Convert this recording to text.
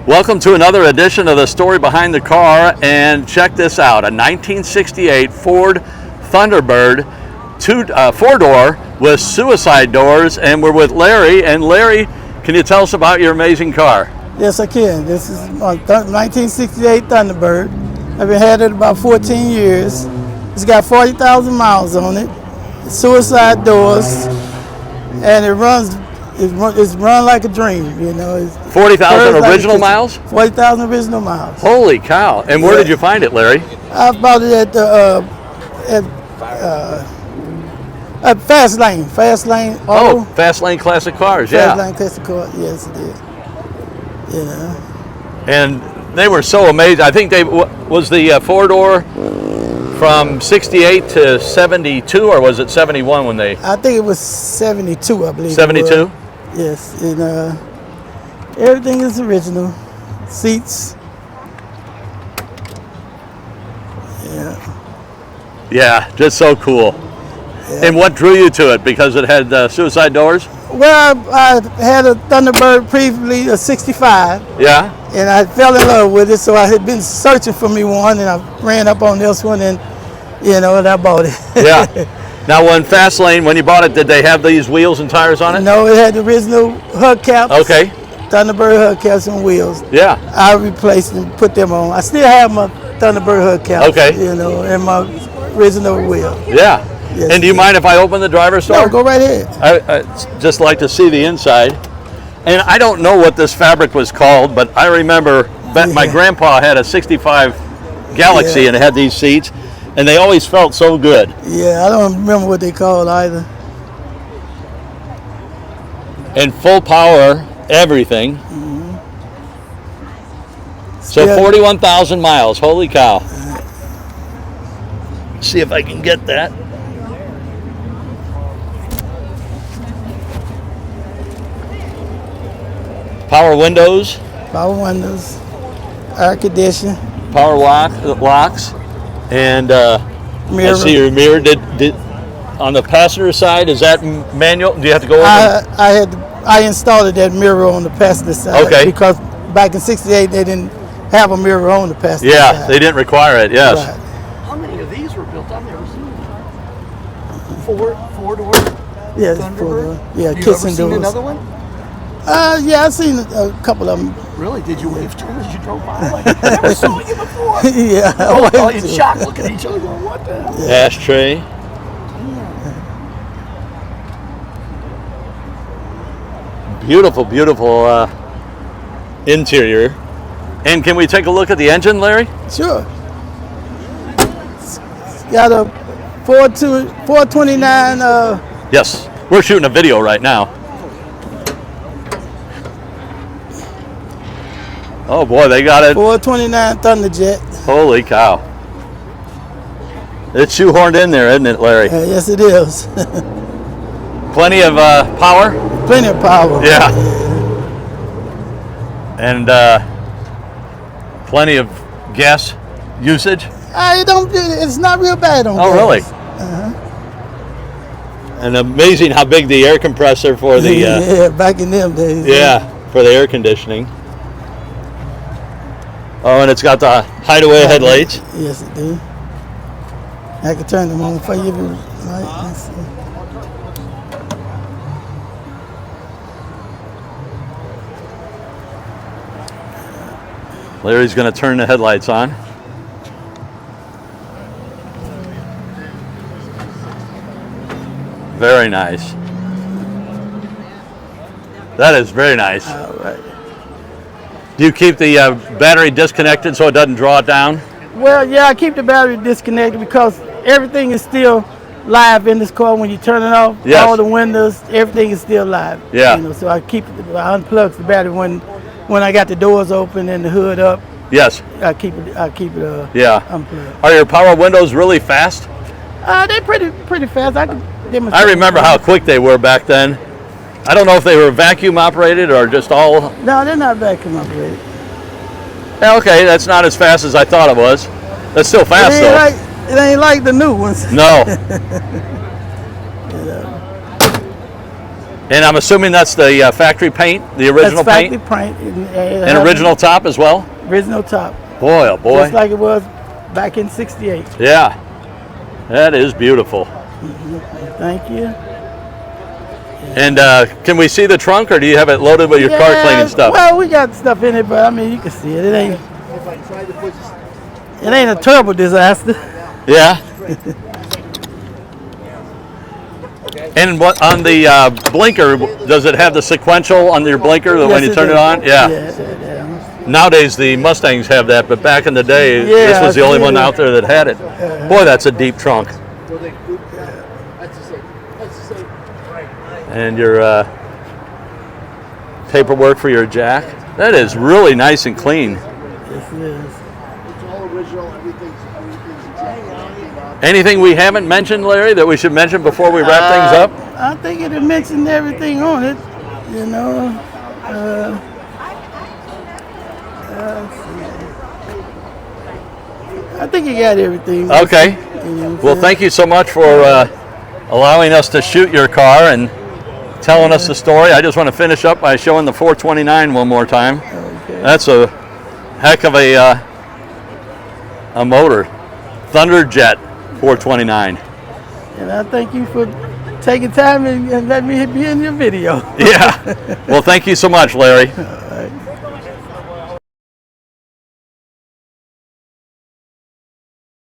Welcome to another edition of the Story Behind the Car, and check this out, a 1968 Ford Thunderbird, four-door with suicide doors, and we're with Larry. And Larry, can you tell us about your amazing car? Yes, I can. This is my 1968 Thunderbird. I've had it about 14 years. It's got 40,000 miles on it, suicide doors, and it runs. It's run like a dream, you know. 40,000 original miles? 40,000 original miles. Holy cow! And where did you find it, Larry? I bought it at the at Fast Lane. Oh, Fast Lane Classic Cars, yeah. Fast Lane Classic Cars, yes, it did. You know. And they were so amazing. I think they was the four-door from 68 to 72, or was it 71 when they? I think it was 72, I believe. 72? Yes, and everything is original. Seats. Yeah, just so cool. Yeah. And what drew you to it? Because it had suicide doors? Well, I had a Thunderbird previously, a 65. Yeah. And I fell in love with it, so I had been searching for me one, and I ran up on this one, and and I bought it. Yeah. Now, when Fast Lane, when you bought it, did they have these wheels and tires on it? No, it had the original hubcaps. Okay. Thunderbird hubcaps and wheels. Yeah. I replaced and put them on. I still have my Thunderbird hubcaps. Okay. And my original wheel. Yeah. Yes, and do you mind if I open the driver's door? No, go right ahead. I just like to see the inside. And I don't know what this fabric was called, but I remember my grandpa had a 65 Galaxy and it had these seats, and they always felt so good. Yeah, I don't remember what they called either. And full power, everything. Mm-hmm. So 41,000 miles, holy cow. See if I can get that. Power windows. Power windows. Air conditioning. Power locks. And mirror. I see your mirror. Did on the passenger side, is that manual? Do you have to go over? I installed that mirror on the passenger side. Okay. Because back in '68 they didn't have a mirror on the passenger side. Yeah, they didn't require it. Yes. Right. How many of these were built? I've never seen four-door. Yes, Thunderbird. Yeah, Have you kissing ever seen doors. another one? Yeah, I've seen a couple of them. Really? Did you wave to them as you drove by? Like, I never saw you before. Yeah. We're all in shock looking at each other going, what the hell? Yeah. Ashtray. Beautiful, beautiful interior. And can we take a look at the engine, Larry? Sure. It's got a 429. Yes, we're shooting a video right now. Oh boy, they got it. 429 ThunderJet. Holy cow. It's shoehorned in there, isn't it, Larry? Yes, it is. Plenty of power? Plenty of power. Yeah. And plenty of gas usage? It's not real bad on gas. Oh, really? And amazing how big the air compressor for the... yeah, back in them days. Yeah, for the air conditioning. Oh, and it's got the hideaway headlights. Yes, it do. I can turn them on for you if you like. Let's see. Larry's going to turn the headlights on. Very nice. That is very nice. All right. Do you keep the battery disconnected so it doesn't draw it down? Well, yeah, I keep the battery disconnected because everything is still live in this car when you turn it off. Yes. All the windows, everything is still live. Yeah. So I unplug the battery when I got the doors open and the hood up. Yes. I keep it unplugged. Are your power windows really fast? They're pretty fast. I can demonstrate. I remember how quick they were back then. I don't know if they were vacuum operated or just all... No, they're not vacuum operated. Okay, that's not as fast as I thought it was. That's still fast though. It ain't like the new ones. No. And I'm assuming that's the factory paint, the original That's factory paint, paint. and original top as well. Original top. Boy, oh boy. Just like it was back in '68. Yeah, that is beautiful. Thank you. And can we see the trunk, or do you have it loaded with your car cleaning stuff? Well, we got stuff in it, but I mean, you can see it. It ain't a terrible disaster. Yeah. And what on the blinker? Does it have the sequential on your blinker when you turn it on? Yeah. Nowadays the Mustangs have that, but back in the day, this was the only one out there that had it. Boy, that's a deep trunk. And your paperwork for your jack. That is really nice and clean. Yes, it is. It's all original. Everything's Anything we haven't mentioned, Larry, that we should mention before we wrap things up? I think it mentioned everything on it. You know. I think you got everything. Okay. You know what I'm Well, saying? thank you so much for allowing us to shoot your car and telling us the story. I just want to finish up by showing the 429 one more time. Okay. That's a heck of a motor. ThunderJet 429. And I thank you for taking time and letting me be in your video. Yeah. Well, thank you so much, Larry.